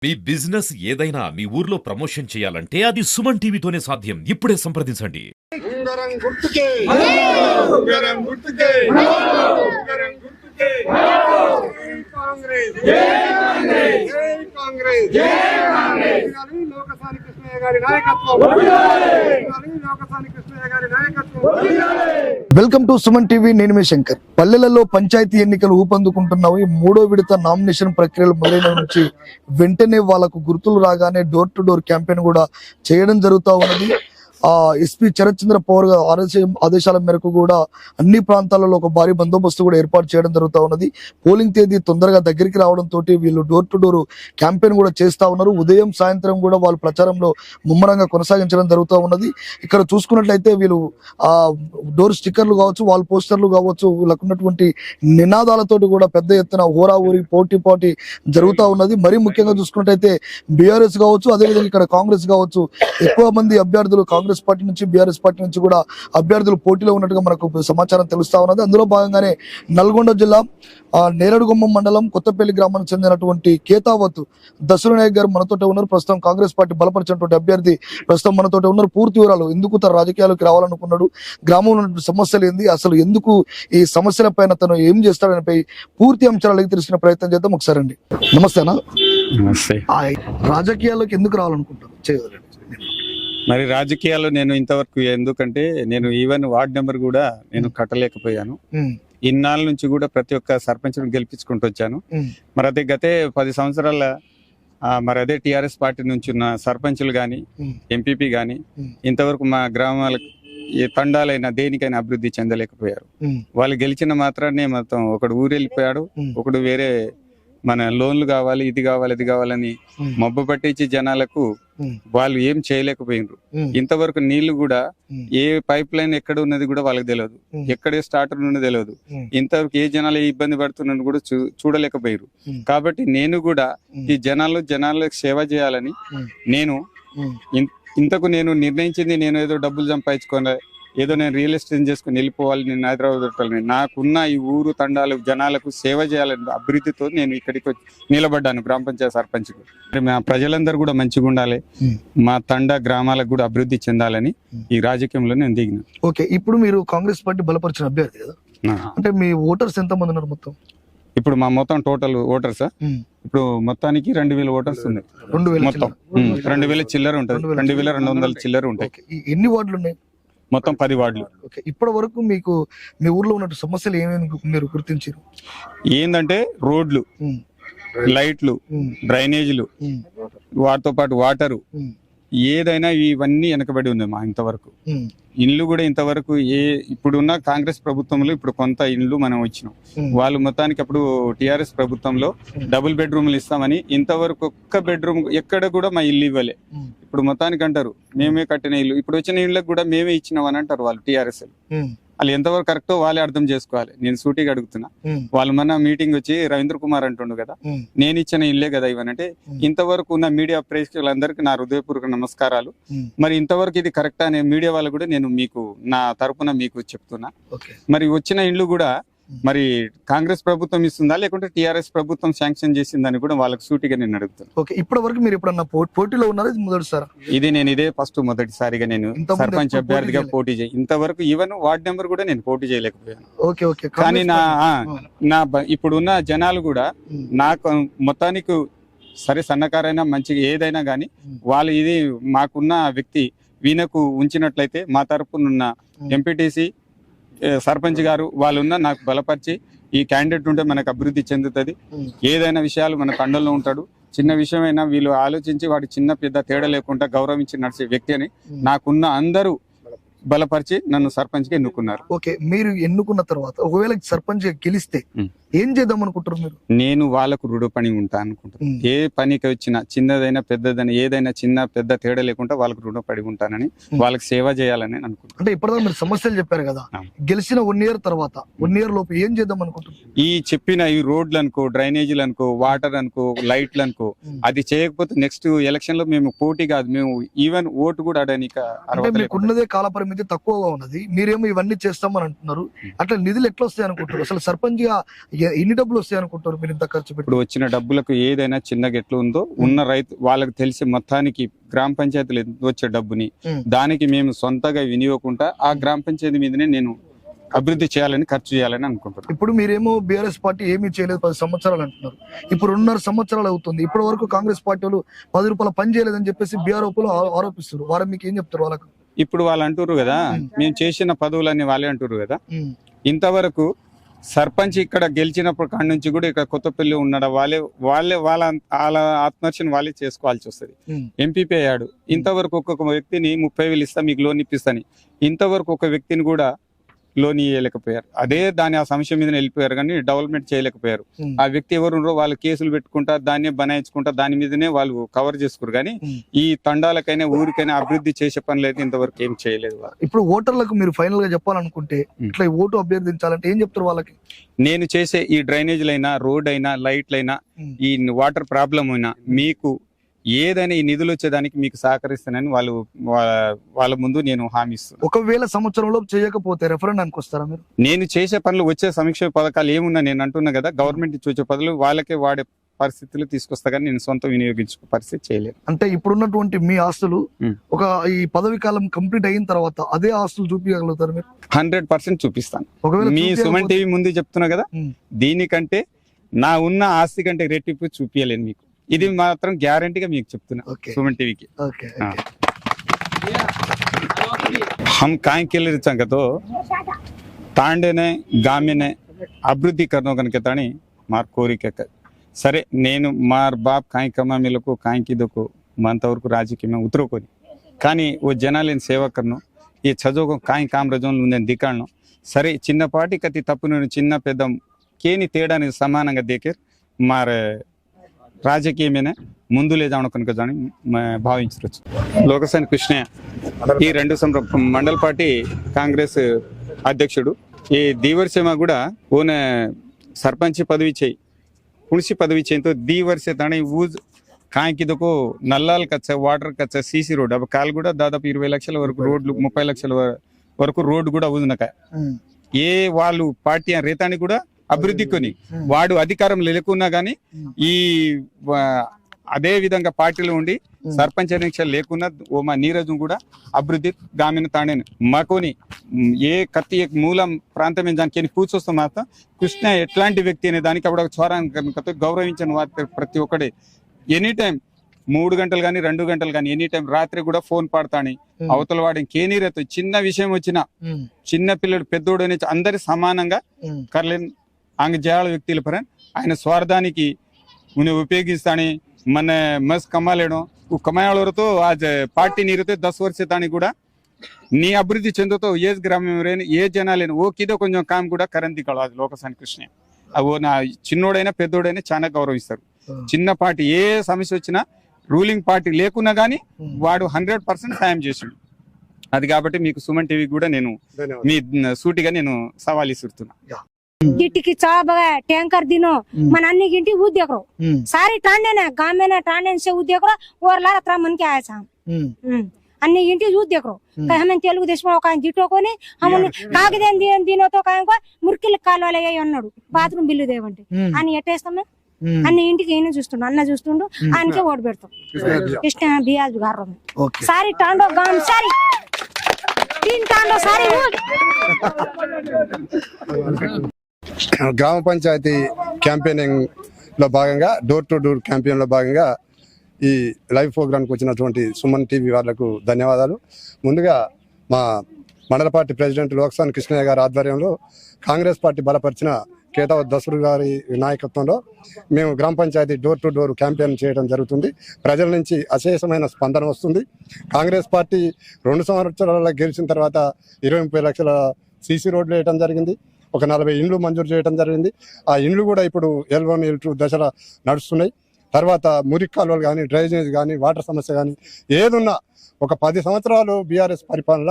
మీ business ఏదైనా మీ ఊర్లో promotion చేయాలంటే అది సుమన్ టీవీతోనే సాధ్యం. ఇప్పుడే సంప్రదించండి. ఉంగరం గుర్తుకే ఉంగరం గుర్తుకే ఉంగరం గుర్తుకే కాంగ్రెస్ జై కాంగ్రెస్ జై కాంగ్రెస్ జై కాంగ్రెస్ లోకసాని కృష్ణయ్య గారి నాయకత్వం లోకసాని కృష్ణయ్య గారి నాయకత్వం. Welcome to Suman TV. నేను మీ శంకర్. పల్లెలలో పంచాయతీ ఎన్నికలు ఊపందుకుంటున్నావు. ఈ మూడో విడత నామినేషన్ ప్రక్రియలు మొదలైన నుంచి వెంటనే వాళ్ళకు గుర్తులు రాగానే డోర్ టు డోర్ క్యాంపెయిన్ కూడా చేయడం జరుగుతూ ఉన్నది. ఎస్పీ శరత్ చంద్ర పవార్ ఆదేశాల మేరకు కూడా అన్ని ప్రాంతాలలో ఒక భారీ బందోబస్తు కూడా ఏర్పాటు చేయడం జరుగుతూ ఉన్నది. పోలింగ్ తేదీ తొందరగా దగ్గరికి రావడంతో వీళ్ళు డోర్ టు డోర్ క్యాంపెయిన్ కూడా చేస్తా ఉన్నారు. ఉదయం సాయంత్రం కూడా వాళ్ళు ప్రచారంలో ముమ్మరంగా కొనసాగించడం జరుగుతూ ఉన్నది. ఇక్కడ చూసుకున్నట్లయితే వీళ్ళు డోర్ స్టిక్కర్లు కావచ్చు, వాల్ పోస్టర్లు కావచ్చు, వీళ్ళకు ఉన్నటువంటి నినాదాలతోటి కూడా పెద్ద ఎత్తున హోరా ఊరి పోటీ జరుగుతూ ఉన్నది. మరీ ముఖ్యంగా చూసుకున్నట్లయితే బీఆర్ఎస్ కావచ్చు, అదేవిధంగా ఇక్కడ కాంగ్రెస్ కావచ్చు, ఎక్కువ మంది అభ్యర్థులు కాంగ్రెస్ పార్టీ నుంచి బీఆర్ఎస్ పార్టీ నుంచి కూడా అభ్యర్థులు పోటీలో ఉన్నట్టుగా మనకు సమాచారం తెలుస్తా ఉన్నది. అందులో భాగంగానే నల్గొండ జిల్లా నేరడుగుమ్మం మండలం కొత్తపల్లి గ్రామానికి చెందినటువంటి కేతావత్ దసరు నాయక్ గారు మనతోటే ఉన్నారు. ప్రస్తుతం కాంగ్రెస్ పార్టీ బలపరిచినటువంటి అభ్యర్థి ప్రస్తుతం మనతోటే ఉన్నారు. పూర్తి వివరాలు, ఎందుకు తన రాజకీయాలకు రావాలనుకున్నాడు, గ్రామంలో ఉన్న సమస్యలు ఏంది, అసలు ఎందుకు ఈ సమస్యల పైన తను ఏం చేస్తాడనిపై పూర్తి అంశాలు అడిగి తెలుసుకునే ప్రయత్నం చేద్దాం. ఒకసారి అండి. నమస్తేనా. నమస్తే. రాజకీయాల్లోకి ఎందుకు రావాలనుకుంటారు? చేయగలండి. మరి రాజకీయాల్లో నేను ఇంతవరకు ఎందుకంటే నేను ఈవెన్ వార్డ్ నెంబర్ కూడా నేను కట్టలేకపోయాను. ఇన్నాళ్ళ నుంచి కూడా ప్రతి ఒక్క సర్పంచ్ గెలిపించుకుంటూ వచ్చాను. మరి అదే గతే 10 సంవత్సరాల మరి అదే టిఆర్ఎస్ పార్టీ నుంచి ఉన్న సర్పంచులు గాని ఎంపీపీ గాని ఇంతవరకు మా గ్రామాలకు ఏ తండాలైనా దేనికైనా అభివృద్ధి చెందలేకపోయారు. వాళ్ళు గెలిచిన మాత్రాన్ని మొత్తం ఒకడు ఊరెళ్ళిపోయాడు, ఒకడు వేరే మన లోన్లు కావాలి, ఇది కావాలి, ఇది కావాలని మబ్బు పట్టించి జనాలకు వాళ్ళు ఏం చేయలేకపోయినారు. ఇంతవరకు నీళ్లు కూడా ఏ పైప్ లైన్ ఎక్కడ ఉన్నది కూడా వాళ్ళకి తెలియదు, ఎక్కడే స్టార్టర్ ఉన్నది తెలియదు. ఇంతవరకు ఏ జనాలు ఇబ్బంది పడుతున్నది కూడా చూడలేకపోయారు. కాబట్టి నేను కూడా ఈ జనాలకు సేవ చేయాలని నేను ఇంతకు నేను నిర్ణయించింది, నేను ఏదో డబ్బులు సంపాదించుకోవాలి, ఏదో నేను రియల్ ఎస్టేట్ చేసుకుని వెళ్ళిపోవాలి, నేను హైదరాబాద్ పెట్టాలని, నాకున్న ఈ ఊరు తండాలు జనాలకు సేవ చేయాలని అభివృద్ధితో నేను ఇక్కడికి నిలబడ్డాను గ్రామ పంచాయతీ సర్పంచ్కు. మా ప్రజలందరూ కూడా మంచిగా ఉండాలి, మా తండా గ్రామాలకు కూడా అభివృద్ధి చెందాలని ఈ రాజకీయంలో నేను దిగిన. ఓకే, ఇప్పుడు మీరు కాంగ్రెస్ పార్టీ బలపరిచిన అభ్యర్థి కదా, అంటే మీ ఓటర్స్ ఎంత మంది ఉన్నారు మొత్తం? ఇప్పుడు మా మొత్తం టోటల్ ఓటర్స్ ఇప్పుడు మొత్తానికి 2000 ఓటర్స్ ఉన్నాయి. మొత్తం 2000 చిల్లర ఉంటుంది, 2200 చిల్లర ఉంటాయి. ఎన్ని వార్డులు ఉన్నాయి? మొత్తం 10 వార్డులు. ఇప్పటి వరకు మీకు మీ ఊర్లో ఉన్న సమస్యలు ఏమేమి మీరు గుర్తించారు? ఏంటంటే రోడ్లు, లైట్లు, డ్రైనేజీలు, వాటితో పాటు వాటరు, ఏదైనా ఇవన్నీ వెనకబడి ఉంది మా ఇంతవరకు. ఇండ్లు కూడా ఇంతవరకు ఇప్పుడున్న కాంగ్రెస్ ప్రభుత్వంలో ఇప్పుడు కొంత ఇండ్లు మనం ఇచ్చినాం. వాళ్ళు మొత్తానికి అప్పుడు టిఆర్ఎస్ ప్రభుత్వంలో డబుల్ బెడ్రూమ్లు ఇస్తామని ఇంతవరకు ఒక్క బెడ్రూమ్ ఎక్కడ కూడా మా ఇల్లు ఇవ్వలే. ఇప్పుడు మొత్తానికి అంటారు మేమే కట్టిన ఇల్లు, ఇప్పుడు వచ్చిన ఇళ్ళకి కూడా మేమే ఇచ్చినాం అని అంటారు వాళ్ళు టిఆర్ఎస్. వాళ్ళు ఎంతవరకు కరెక్టో వాళ్ళే అర్థం చేసుకోవాలి. నేను సూటిగా అడుగుతున్నా. వాళ్ళు మన మీటింగ్ వచ్చి రవీంద్ర కుమార్ అంటుండు కదా, నేను ఇచ్చిన ఇల్లే కదా ఇవనంటే, ఇంతవరకు ఉన్న మీడియా ప్రేక్షకులందరికీ నా హృదయపూర్వక నమస్కారాలు. మరి ఇంతవరకు ఇది కరెక్టా అనే మీడియా వాళ్ళు కూడా నేను మీకు నా తరపున మీకు చెప్తున్నా. మరి వచ్చిన ఇండ్లు కూడా మరి కాంగ్రెస్ ప్రభుత్వం ఇస్తుందా లేకుంటే టిఆర్ఎస్ ప్రభుత్వం శాంక్షన్ చేసిందని కూడా వాళ్ళకి సూటిగా నేను అడుగుతాను. ఓకే, ఇప్పటి వరకు మీరు ఎప్పుడన్నా పోటీలో ఉన్నారా? మొదటిసారి ఇదే ఫస్ట్ మొదటిసారిగా నేను సర్పంచ్ అభ్యర్థిగా పోటీ చేయి. ఇంతవరకు ఈవెన్ వార్డ్ నెంబర్ కూడా నేను పోటీ చేయలేకపోయాను. కానీ నా ఇప్పుడున్న జనాలు కూడా నాకు మొత్తానికి సరే సన్నకారైనా మంచిగా ఏదైనా గానీ వాళ్ళు ఇది మాకున్న వ్యక్తి వీణకు ఉంచినట్లయితే మా తరపునున్న ఎంపీటీసీ సర్పంచ్ గారు వాళ్ళున్న నాకు బలపరిచి ఈ క్యాండిడేట్ ఉంటే మనకు అభివృద్ధి చెందుతుంది, ఏదైనా విషయాలు మన తండల్లో ఉంటాడు, చిన్న విషయమైనా వీళ్ళు ఆలోచించి వాడి చిన్న పెద్ద తేడా లేకుండా గౌరవించి నడిచే వ్యక్తి అని నాకున్న అందరూ బలపరిచి నన్ను సర్పంచ్ గా ఎన్నుకున్నారు. ఓకే, మీరు ఎన్నుకున్న తర్వాత ఒకవేళ సర్పంచ్ గెలిస్తే ఏం చేద్దాం అనుకుంటారు మీరు? నేను వాళ్ళకు రుణపడి ఉంటా అనుకుంటాను. ఏ పనికి వచ్చినా చిన్నదైనా పెద్దదైనా ఏదైనా చిన్న పెద్ద తేడా లేకుండా వాళ్ళకు రుణపడి ఉంటానని, వాళ్ళకి సేవ చేయాలని అనుకుంటాను. అంటే ఇప్పటిదాకా మీరు సమస్యలు చెప్పారు కదా, గెలిచిన 1 year తర్వాత 1 year లోపు ఏం చేద్దాం అనుకుంటారు? ఈ చెప్పిన ఈ రోడ్లు అనుకో, డ్రైనేజీలు అనుకో, వాటర్ అనుకో, లైట్లు అనుకో, అది చేయకపోతే నెక్స్ట్ ఎలక్షన్ లో మేము పోటీ కాదు, మేము ఈవెన్ ఓటు కూడా ఆడడానికి ఉన్నదే కాల పరిమితి పరిమితి తక్కువగా ఉన్నది, మీరేమో ఇవన్నీ చేస్తామని అంటున్నారు. అట్లా నిధులు ఎట్లా వస్తాయి అనుకుంటారు? అసలు సర్పంచ్ గా ఎన్ని డబ్బులు వస్తాయి అనుకుంటారు మీరు ఇంత ఖర్చు పెట్టి? ఇప్పుడు వచ్చిన డబ్బులకు ఏదైనా చిన్న గెట్లు ఉందో ఉన్న రైతు వాళ్ళకి తెలిసి మొత్తానికి గ్రామ పంచాయతీలు వచ్చే డబ్బుని దానికి మేము సొంతగా వినియోగకుండా ఆ గ్రామ పంచాయతీ మీదనే నేను అభివృద్ధి చేయాలని ఖర్చు చేయాలని అనుకుంటున్నాను. ఇప్పుడు మీరేమో బీఆర్ఎస్ పార్టీ ఏమీ చేయలేదు 10 సంవత్సరాలు అంటున్నారు. ఇప్పుడు 2.5 సంవత్సరాలు అవుతుంది. ఇప్పటి వరకు కాంగ్రెస్ పార్టీ వాళ్ళు 10 రూపాయల పని చేయలేదని చెప్పేసి బీఆర్ఓలు ఆరోపిస్తారు. వారు మీకు ఏం చెప్తారు వాళ్ళకు? ఇప్పుడు వాళ్ళు అంటారు కదా మేము చేసిన పదవులన్నీ వాళ్ళే అంటారు కదా. ఇంతవరకు సర్పంచ్ ఇక్కడ గెలిచినప్పుడు కాడి నుంచి కూడా ఇక్కడ కొత్తపల్లి ఉన్నాడు వాళ్ళ ఆత్మహత్యను వాళ్ళే చేసుకోవాల్సి వస్తుంది. ఎంపీపీ అయ్యాడు, ఇంతవరకు ఒక్కొక్క వ్యక్తిని 30,000 ఇస్తా మీకు లోన్ ఇప్పిస్తాని ఇంతవరకు ఒక వ్యక్తిని కూడా లోన్ ఇవ్వలేకపోయారు. అదే ఆ సమస్య మీద వెళ్ళిపోయారు కానీ డెవలప్మెంట్ చేయలేకపోయారు. ఆ వ్యక్తి ఎవరు వాళ్ళు కేసులు పెట్టుకుంటా దాన్ని బనాయించుకుంటా దాని మీదనే వాళ్ళు కవర్ చేసుకోరు కానీ ఈ తండాలకైనా ఊరికైనా అభివృద్ధి చేసే పనులు అయితే ఇంతవరకు ఏం చేయలేదు. ఇప్పుడు ఓటర్లకు మీరు ఫైనల్ గా చెప్పాలనుకుంటే ఇట్లా ఓటు అభ్యర్థించాలంటే ఏం చెప్తారు వాళ్ళకి? నేను చేసే ఈ డ్రైనేజీలైనా రోడ్ అయినా లైట్లైనా ఈ వాటర్ ప్రాబ్లం అయినా మీకు ఏదైనా ఈ నిధులు వచ్చేదానికి మీకు సహకరిస్తానని వాళ్ళ ముందు నేను హామీ ఇస్తాను. ఒకవేళ సంవత్సరంలో చేయకపోతే రెఫరెండానికి వస్తారా మీరు? నేను చేసే పనులు వచ్చే సంక్షేమ పథకాలు ఏమున్నా నేను అంటున్నా కదా గవర్నమెంట్ నుంచి వచ్చే పనులు వాళ్ళకే వాడే పరిస్థితులు తీసుకొస్తా కానీ నేను సొంతం వినియోగించుకో పరిస్థితి చేయలేదు. అంటే ఇప్పుడున్నటువంటి మీ ఆస్తులు ఒక ఈ పదవి కాలం కంప్లీట్ అయిన తర్వాత అదే ఆస్తులు చూపించగలుగుతారు మీరు? 100% చూపిస్తాను. ఒకవేళ మీ సుమన్ టీవీ ముందు చెప్తున్నా కదా దీనికంటే నా ఉన్న ఆస్తి కంటే రెట్టింపు చూపించలేను మీకు. ఇది మాత్రం గ్యారంటీగా మీకు చెప్తున్నా सुमन टीवी की। हम काय केले तो तांडेने गामेने अभिवृद्धि करनो कनके ताणी मार कोरिके सरे नेनु मार बाप काय कमा मेलको काय किदको मंतवरकु राजकीय में उतरकोनी కానీ ఓ జనాలను సేవ కర్ను ఈ చదువుకో కాయ కామరాజంలో ఉందని దికాడను సరే చిన్నపాటి కతి తప్పును చిన్న పెద్ద కేని తేడాని సమానంగా దేకే మారే రాజకీయమేనే ముందు లేదామనుకుని జాని భావించవచ్చు. లోకసేన కృష్ణయ్య ఈ 2 మండల పార్టీ కాంగ్రెస్ అధ్యక్షుడు. ఈ దీవర్సేమ కూడా ఓనే సర్పంచ్ పదవి చేయి పుణ్సి పదవి చేయతో దీవర్సే తానే ఊజ్ కాంకిదకు నల్లాలు కచ్చా వాటర్ కచ్చా సీసీ రోడ్ అవి కాలు కూడా దాదాపు 20 లక్షల వరకు రోడ్లు 30 లక్షల వరకు రోడ్డు కూడా ఊదినక ఏ వాళ్ళు పార్టీ రేతాన్ని కూడా అభివృద్ధి కొని వాడు అధికారం లేకున్నా గానీ ఈ అదే విధంగా పార్టీలో ఉండి సర్పంచ్ ఎన్నికలు లేకున్నా ఓ మా నీరజం కూడా అభివృద్ధి గామిన తాండేను మాకోని ఏ కత్తి మూలం ప్రాంతం దానికి పూచొస్తాం మాత్రం కృష్ణ ఎట్లాంటి వ్యక్తి అనే దానికి అప్పుడు చోరాన్ని గౌరవించిన వారి ప్రతి ఒక్కడే ఎనీ టైం 3 గంటలు కానీ 2 గంటలు కానీ ఎనీ టైం రాత్రి కూడా ఫోన్ పాడతాని అవతల వాడి కేనీరతో చిన్న విషయం వచ్చినా చిన్న పిల్లడు పెద్దోడు అనే అందరి సమానంగా కర్లేని అంగ జయాల వ్యక్తుల పర ఆయన స్వార్థానికి ఉపయోగిస్తాని మన మస్ కమ్మాలేడం కమాయాలతో आज पार्टी नहीं रहते 10 वर्ष तानी కూడా నీ అభివృద్ధి చెందుతో ఏ గ్రామం రేని ఏ జనాలేని ఓ కిదో కొంచెం కామ్ కూడా కరెంట్ కాదు లోకసాని కృష్ణ అవో నా చిన్నోడైనా పెద్దోడైనా చాలా గౌరవిస్తారు. చిన్న పార్టీ ఏ సమస్య వచ్చినా రూలింగ్ పార్టీ లేకున్నా గానీ వాడు 100% సాయం చేసిండు. అది కాబట్టి మీకు సుమన్ టీవీ కూడా నేను మీ సూటిగా నేను సవాల్ ఇస్తున్నా. गिट्टी चाह बगा टैंकर दिनो मन अन्नी गिंटी वो देख रो सारी टांडे ने गांव में ना टांडे से वो देख रो और लारा त्रा मन के आया साम अन्नी गिंटी वो देख रो कहीं हमें तेलुगु देश में का जिटो को ने हम काग देन दिनो तो कायं को మురికిల కాల్ వాళ్ళ అన్నాడు బాత్రూమ్ బిల్లు దేవంటే అని ఎట్టేస్తామే అన్ని ఇంటికి ఈయన చూస్తుండు అన్న చూస్తుండు ఆయనకే ఓటు పెడతాం కృష్ణ బియాజ్ గారు సారీ టాండో గాం సారీ तीन टांडो सारी గ్రామ పంచాయతీ క్యాంపెయినింగ్ లో భాగంగా డోర్ టు డోర్ క్యాంపెయిన్ లో భాగంగా ఈ లైవ్ ప్రోగ్రామ్కి వచ్చినటువంటి సుమన్ టీవీ వాళ్ళకు ధన్యవాదాలు. ముందుగా మా మండల పార్టీ ప్రెసిడెంట్ లోకసాని కృష్ణయ్య గారి ఆధ్వర్యంలో కాంగ్రెస్ పార్టీ బలపరిచిన కేతావత్ దసరు గారి నాయకత్వంలో మేము గ్రామ పంచాయతీ డోర్ టు డోర్ క్యాంపెయిన్ చేయడం జరుగుతుంది. ప్రజల నుంచి అశేషమైన స్పందన వస్తుంది. కాంగ్రెస్ పార్టీ 2 సంవత్సరాల గెలిచిన తర్వాత 20-30 లక్షల సీసీ రోడ్లు వేయడం జరిగింది. ఒక 40 ఇండ్లు మంజూరు చేయడం జరిగింది. ఆ ఇండ్లు కూడా ఇప్పుడు L1 L2 దశలో నడుస్తున్నాయి. తర్వాత మురికి కాలువలు కానీ డ్రైనేజ్ కానీ వాటర్ సమస్య కానీ ఏదున్నా ఒక 10 సంవత్సరాలు బీఆర్ఎస్ పరిపాలన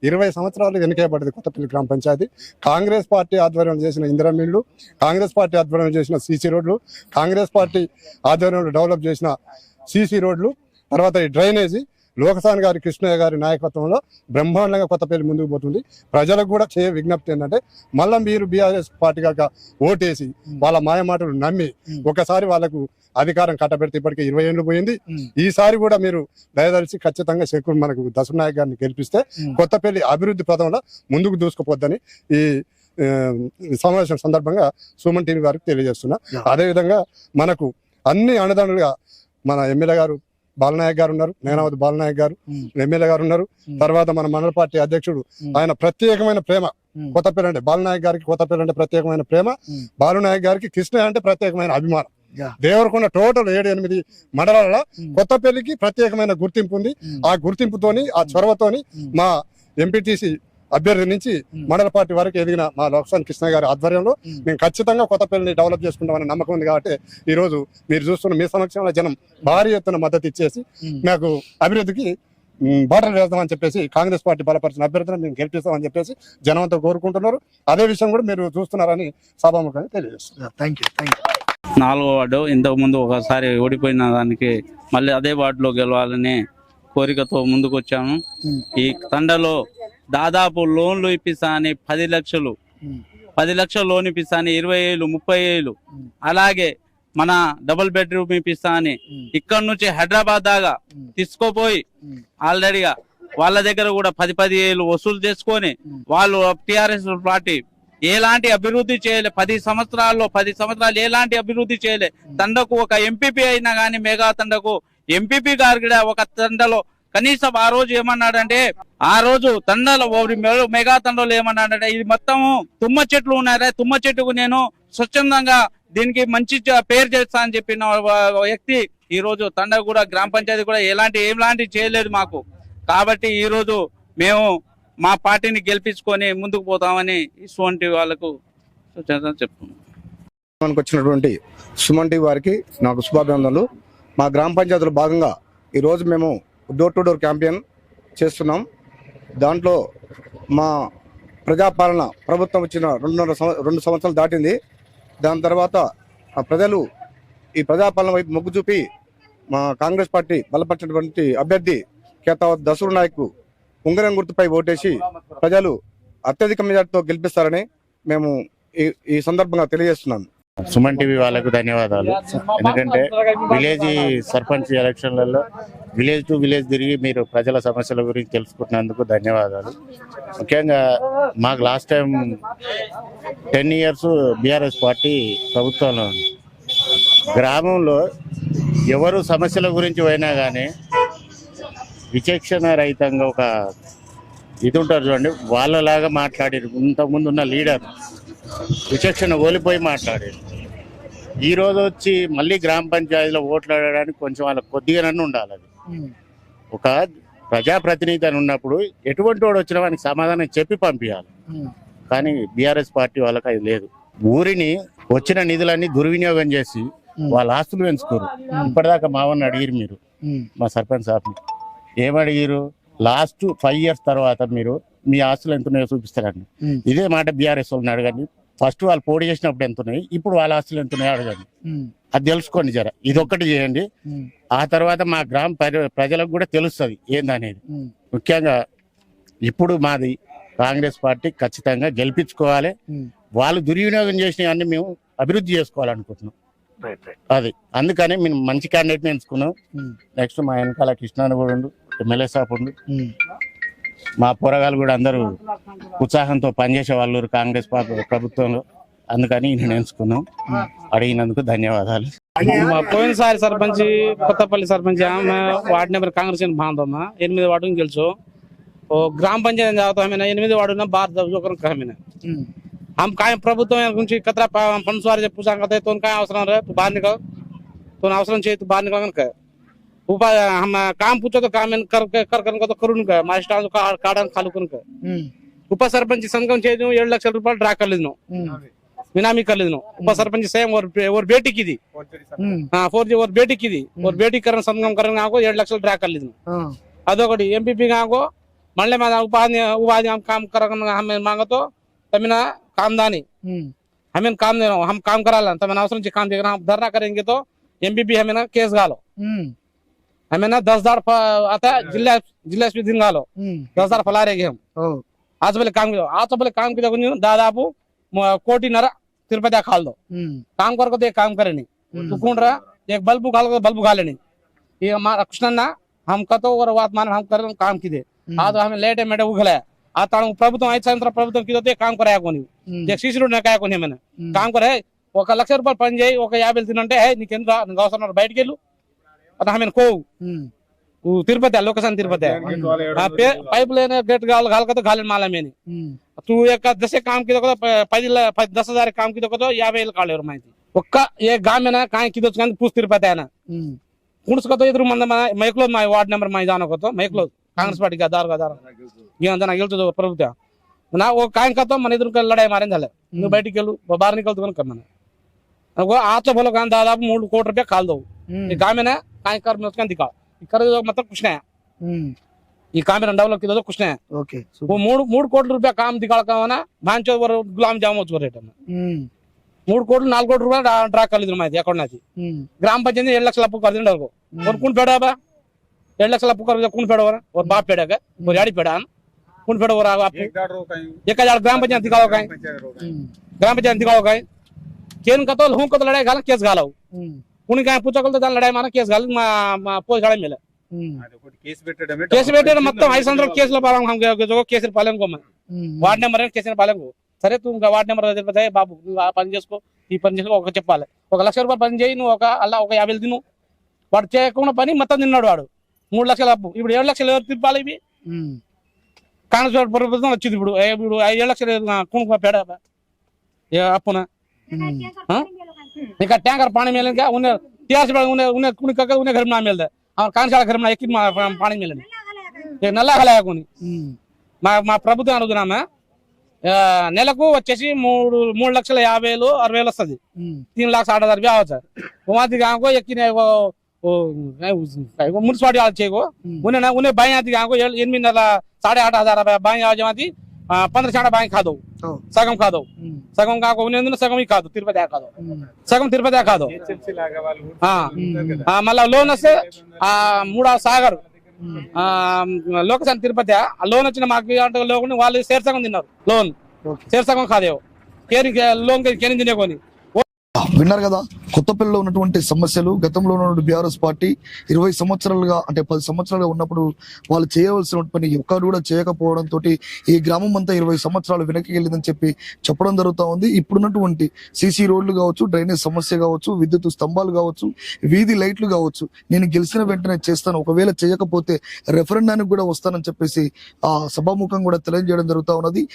20 సంవత్సరాలు వెనుకబడింది కొత్తపల్లి గ్రామ పంచాయతీ. కాంగ్రెస్ పార్టీ ఆధ్వర్యంలో చేసిన ఇందిరా మిల్లు, కాంగ్రెస్ పార్టీ ఆధ్వర్యంలో చేసిన సీసీ రోడ్లు, కాంగ్రెస్ పార్టీ ఆధ్వర్యంలో డెవలప్ చేసిన సీసీ రోడ్లు, తర్వాత ఈ డ్రైనేజీ లోకసాని గారి కృష్ణయ్య గారి నాయకత్వంలో బ్రహ్మాండంగా కొత్తపల్లి ముందుకు పోతుంది. ప్రజలకు కూడా చేయ విజ్ఞప్తి ఏంటంటే మళ్ళీ మీరు బీఆర్ఎస్ పార్టీ కాక ఓటేసి వాళ్ళ మాయమాటలు నమ్మి ఒకసారి వాళ్ళకు అధికారం కట్టబెడితే ఇప్పటికే 20 ఏళ్ళు పోయింది. ఈసారి కూడా మీరు దయదలిచి ఖచ్చితంగా శకున్ మనకు దశనాయక్ గారిని గెలిపిస్తే కొత్తపల్లి అభివృద్ధి పదంలో ముందుకు దూసుకుపోద్దని ఈ సమావేశం సందర్భంగా సుమన్ టీవీ వారికి తెలియజేస్తున్నా. అదేవిధంగా మనకు అన్ని అన్నదండలుగా మన ఎమ్మెల్యే గారు బాలనాయక్ గారు ఉన్నారు, నేనావతి బాలనాయక్ గారు ఎమ్మెల్యే గారు ఉన్నారు. తర్వాత మన మండల పార్టీ అధ్యక్షుడు ఆయన ప్రత్యేకమైన ప్రేమ కొత్తపల్లి అంటే బాలనాయక్ గారికి కొత్తపల్లి అంటే ప్రత్యేకమైన ప్రేమ, బాలనాయక్ గారికి కృష్ణ అంటే ప్రత్యేకమైన అభిమానం. దేవరకొండ టోటల్ 7-8 మండలాల కొత్తపల్లికి ప్రత్యేకమైన గుర్తింపు ఉంది. ఆ గుర్తింపుతోని ఆ చొరవతోని మా ఎంపీటీసీ అభ్యర్థి నుంచి మండల పార్టీ వరకు ఎదిగిన మా లోకసాని కృష్ణ గారి ఆధ్వర్యంలో మేము ఖచ్చితంగా కొత్తపల్లిని డెవలప్ చేసుకుంటామని నమ్మకం ఉంది. కాబట్టి ఈ రోజు మీరు చూస్తున్న మీ సమక్షంలో జనం భారీ ఎత్తున మద్దతు ఇచ్చేసి మాకు అభివృద్ధికి బాటలు వేస్తామని చెప్పేసి కాంగ్రెస్ పార్టీ బలపరిచిన అభ్యర్థులను మేము గెలిపిస్తామని చెప్పేసి జనంతో కోరుకుంటున్నారు. అదే విషయం కూడా మీరు చూస్తున్నారని సభాముఖంగా తెలియజేస్తున్నారు. Thank you. 4వ వార్డు ఇంతకు ముందు ఒకసారి ఓడిపోయిన దానికి మళ్ళీ అదే వార్డులో గెలవాలని కోరికతో ముందుకు వచ్చాము. ఈ తండలో దాదాపు లోన్లు ఇప్పిస్తా అని 10 లక్షలు లోన్ ఇప్పిస్తా అని 20 ఏళ్ళు 30 ఏళ్ళు, అలాగే మన డబుల్ బెడ్రూమ్ ఇప్పిస్తా అని ఇక్కడ నుంచి హైదరాబాద్ దాకా తీసుకోపోయి ఆల్రెడీగా వాళ్ళ దగ్గర కూడా 10 ఏళ్ళు వసూలు చేసుకొని వాళ్ళు టిఆర్ఎస్ పార్టీ ఎలాంటి అభివృద్ధి చేయలే. 10 సంవత్సరాలు ఎలాంటి అభివృద్ధి చేయలే. తండకు ఒక ఎంపీపీ అయినా కానీ మెగా తండకు ఎంపీపీ గారు కూడా ఒక తండలో కనీసం ఆ రోజు ఏమన్నాడంటే, ఆ రోజు తండలో మెగా తండలో ఏమన్నాడంటే, ఇది మొత్తం తుమ్మ చెట్లు ఉన్నారా, తుమ్మ చెట్టుకు నేను స్వచ్ఛందంగా దీనికి మంచి పేరు చేస్తా అని చెప్పిన వ్యక్తి ఈ రోజు తండ కూడా గ్రామ పంచాయతీ కూడా ఎలాంటి చేయలేదు మాకు. కాబట్టి ఈ రోజు మేము మా పార్టీని గెలిపించుకొని ముందుకు పోతామని ఇటువంటి వాళ్ళకు చెప్తున్నాం. మనకు వచ్చినటువంటి సుమన్ టీవీ వారికి నాకు శుభాభినందనలు. మా గ్రామ పంచాయతీలో భాగంగా ఈరోజు మేము డోర్ టు డోర్ క్యాంపెయిన్ చేస్తున్నాం. దాంట్లో మా ప్రజాపాలన ప్రభుత్వం వచ్చిన 2 సంవత్సరాలు దాటింది. దాని తర్వాత ఆ ప్రజలు ఈ ప్రజాపాలన వైపు మొగ్గు చూపి మా కాంగ్రెస్ పార్టీ బలపరిచినటువంటి అభ్యర్థి కేతావత్ దసరు నాయక్ ఉంగరం గుర్తుపై ఓటేసి ప్రజలు అత్యధిక మెజార్టీతో గెలిపిస్తారని మేము ఈ సందర్భంగా తెలియజేస్తున్నాను. సుమన్ టీవీ వాళ్ళకు ధన్యవాదాలు. ఎందుకంటే విలేజ్ సర్పంచ్ ఎలక్షన్లలో విలేజ్ టు విలేజ్ తిరిగి మీరు ప్రజల సమస్యల గురించి తెలుసుకుంటున్నందుకు ధన్యవాదాలు. ముఖ్యంగా మాకు last time 10 years BRS party ప్రభుత్వంలో ఉంది. గ్రామంలో ఎవరు సమస్యల గురించి పోయినా కానీ విచక్షణ రహితంగా ఒక ఇది ఉంటారు చూడండి, వాళ్ళలాగా మాట్లాడారు. ఇంతకుముందు ఉన్న లీడర్ విచక్షణ కోల్పోయి మాట్లాడారు. ఈరోజు వచ్చి మళ్ళీ గ్రామ పంచాయతీలో ఓట్లు ఆడడానికి కొంచెం వాళ్ళకి కొద్దిగానన్ను ఉండాలి. అది ఒక ప్రజాప్రతినిధి అని ఉన్నప్పుడు ఎటువంటి వాడు వచ్చినా వానికి సమాధానం చెప్పి పంపించాలి. కానీ బీఆర్ఎస్ పార్టీ వాళ్ళకి అది లేదు. ఊరిని వచ్చిన నిధులన్నీ దుర్వినియోగం చేసి వాళ్ళ ఆస్తులు పెంచుకోరు. ఇప్పటిదాకా మావన్న అడిగిరు మీరు, మా సర్పంచ్ సాబ్ని ఏమడిగిరు, లాస్ట్ 5 years తర్వాత మీరు మీ ఆస్తులు ఎంత ఉన్నాయో చూపిస్తారండి. ఇదే మాట బీఆర్ఎస్ వాళ్ళని అడగండి. ఫస్ట్ వాళ్ళు పోటీ చేసినప్పుడు ఎంత ఉన్నాయి, ఇప్పుడు వాళ్ళ ఆస్తులు ఎంత ఉన్నాయో అడగండి. అది తెలుసుకోండి జర. ఇదొక్కటి చేయండి. ఆ తర్వాత మా గ్రామ ప్రజలకు కూడా తెలుస్తుంది ఏందనేది. ముఖ్యంగా ఇప్పుడు మాది కాంగ్రెస్ పార్టీ ఖచ్చితంగా గెలిపించుకోవాలి. వాళ్ళు దుర్వినియోగం చేసినవన్నీ మేము అభివృద్ధి చేసుకోవాలనుకుంటున్నాం. అది అందుకని మేము మంచి క్యాండిడేట్ని ఎంచుకున్నాం. నెక్స్ట్ మా వెనకాల కృష్ణాన్ని కూడా ఉండు, ఎమ్మెల్యే సాబ్ ఉండు, మా పోరగాళ్ళు కూడా అందరూ ఉత్సాహంతో పనిచేసే వాళ్ళు కాంగ్రెస్ ప్రభుత్వంలో. అందుకని నేను ఎంచుకున్నాం. అడిగినందుకు ధన్యవాదాలు. పోయినసారి సర్పంచ్ కొత్తపల్లి సర్పంచ్ వార్డు నెంబర్ కాంగ్రెస్ బాగుందమ్మా 8 वार्ड गेलो ग्राम पंचायत जाता है 8 वार्ड ना बाहर हम काय प्रभुत्व कतरा पंचवार पूछा करते तो काय अवसर रहे तू बाहर निकल, तो अवसर चाहिए तू बाहर निकल हम काम पूछो तो काम कर तो करून మా ఇష్టం కాడని కాలుకుని ఉప సర్పంచ్ సంఘం చేయను 7 లక్షల రూపాయలు డ్రా కర్లేదు बिनामी कर लेनो उपा सरपंच सेम और बेटी की थी 4G और बेटी की थी और बेटी करण संगम करने आको 7 लक्षలు డ్రా कर लेनो అదొకటి ఎంపీపీ ఆको మళ్ళీ మా उपाधि हम काम करना हमें मांगो तो तमिना कामदानी हमें काम दे रहा हम काम करा ला तमिना अवसर काम देगा हम धरना करेंगे तो एमपीपी हमें केस गालो हमें ना 10,000 आता है जिला दिन गालो 10,000 फला रहे हम आज पहले काम किया आज पहले काम किया दादापू कोटिनर तिरुपति खाल दो काम कर काम करे नहीं तू कौन रहा एक बल्ब खा लेनी ये हमारा कृष्णन्ना हम कतो और वातमान हम कर काम की दे आज हमें लेट है मेडे उगला आ ताणु ప్రభుత్వం 5 సంవత్సరాల ప్రభుత్వం కిదోతే काम कराया कोनी एक सीसीरो ने काया कोनी मैंने काम करे 1 లక్ష రూపాయలు పని చేయి 50 తినంటే హే నీకెందుకు నీకు అవసరం బయటికి వెళ్ళు అత హమెన్ కో తిరుపతి లొకేషన్ తిరుపతి पाइप लेने गेट गाल गाल का तो गालन माला में तू एक 10 काम की तो 10,000 काम की तो 50,000 కాలేరు మాది ఒక్క ఏ గామెన కాయ కిదొచ్చు కానీ పూస్ తిరుపతి అయినా कुणसको तो इधर मंद मैक्लो मा वार्ड नंबर मा जानो को तो मैक्लो कांग्रेस पार्टी का दार ये अंदर गेलतो प्रभुत्व ना वो कायन का तो मन इधर का लड़ाई मारे झाले नु बैठ गेलू बाहर निकलतो कन कमना वो आचो बोलो कान दादा 3 कोटी रुपया खाल दो ये काम है ना काय कर में उसका दिखा कर मतलब कुछ नहीं ये काम में डेवलप की तो कुछ नहीं ఓకే वो 3 कोटी रुपया काम दिखा का ना भांचो गुलाम जामुन उसको रेट में 3 కోట్లు 4 కోట్ల రూపాయలు డ్రా కలిదు మాది అకౌంట్ నాది గ్రామ పంచాయతీ 7 లక్షల అప్పు कर देंगे और कौन पेड़ा बा 7 లక్షల అప్పు कर कौन पेड़ा और बाप पेड़ेगा और याड़ी पेड़ा कौन पेड़ा और आप 1000 ग्राम पंचायत दिखाओ कहीं ग्राम पंचायत दिखाओ कहीं केन का तो हूं को तो लड़ाई गाला केस गालाओ कौन कहीं पूछा कल तो दान लड़ाई मारा केस गाल पोस्ट गाड़ी मिले केस बेटे मतलब 5 సంవత్సరాల కేసులో పాలం हम जो కేసులు పాలెం को వార్డ్ నెంబర్ కేసులు పాలెం को సరే తూ ఇంకా వార్డ్ నెంబర్ తెలిపితే బాబు నువ్వు ఆ పని చేసుకో ఈ పని చేసుకో ఒక చెప్పాలి 1 లక్ష రూపాయలు పని చేయి నువ్వు ఒక అలా ఒక 50 తిను వాడు చేయకుండా పని మొత్తం తిన్నాడు వాడు 3 లక్షల అప్పు ఇప్పుడు 7 లక్షలు ఎవరు తిప్పాలి ఇవి కాంగ్రెస్ ప్రభుత్వం వచ్చింది ఇప్పుడు 7 లక్షలు కొనుక్కో పేడ అప్పున ఇంకా ట్యాంకర్ పానీ మిलेगा उन्हें टीआरसी उन्हें कुणी का उन्हें घर में ना मिलता और कांग्रेस घर में एक पानी मिले ये नल्ला खलाया कोनी మా ప్రభుత్వం అడుగుతున్నామా నెలకు వచ్చేసి 3,50,000 60,000 వస్తుంది 3,60,000 रुपया आवत वहां गाँव को एक मुन्सिपालिटी वाले चाहिए उन्हें बाई आती गाँव को 8,500 रुपया बाई आवाज 15 बाई खा दो सगम खा दो सगम गाँव को उन्हें सगम ही खा दो तिरुपति खा दो सगम तिरुपति खा दो మళ్ళా లోన్ వస్తే మూడా సాగర్ లోకేషన్ తిరుపతి లోన్ వచ్చిన మాకు లోన్ వాళ్ళు సేర్సగం తిన్నారు లోన్ సేర్సగం కాదేవో లోన్ కేని తినేకొని విన్నారు కదా కొత్తపల్లిలో ఉన్నటువంటి సమస్యలు గతంలో ఉన్న బీఆర్ఎస్ పార్టీ 20 సంవత్సరాలుగా అంటే 10 సంవత్సరాలుగా ఉన్నప్పుడు వాళ్ళు చేయవలసిన పని ఒక్కరు కూడా చేయకపోవడంతో ఈ గ్రామం అంతా 20 సంవత్సరాలు వెనక్కి వెళ్ళిందని చెప్పడం జరుగుతూ ఉంది. ఇప్పుడున్నటువంటి సీసీ రోడ్లు కావచ్చు, డ్రైనేజ్ సమస్య కావచ్చు, విద్యుత్ స్తంభాలు కావచ్చు, వీధి లైట్లు కావచ్చు, నేను గెలిచిన వెంటనే చేస్తాను, ఒకవేళ చేయకపోతే రెఫరెండానికి కూడా వస్తానని చెప్పేసి ఆ సభాముఖం కూడా తెలియజేయడం జరుగుతూ ఉన్నది.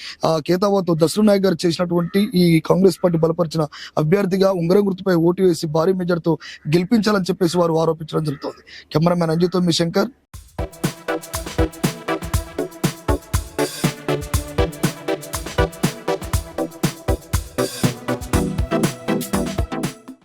కేతావాతో దసరు నాయక్ గారు చేసినటువంటి ఈ కాంగ్రెస్ పార్టీ బలపరిచిన అభ్యర్థిగా ఉంగరం గుర్తుపై ఓటు వేసి భారీ మెజార్టీతో గెలిపించాలని చెప్పేసి వారు ఆరోపించడం జరుగుతుంది. కెమెరామెన్ అంజితో మీ శంకర్,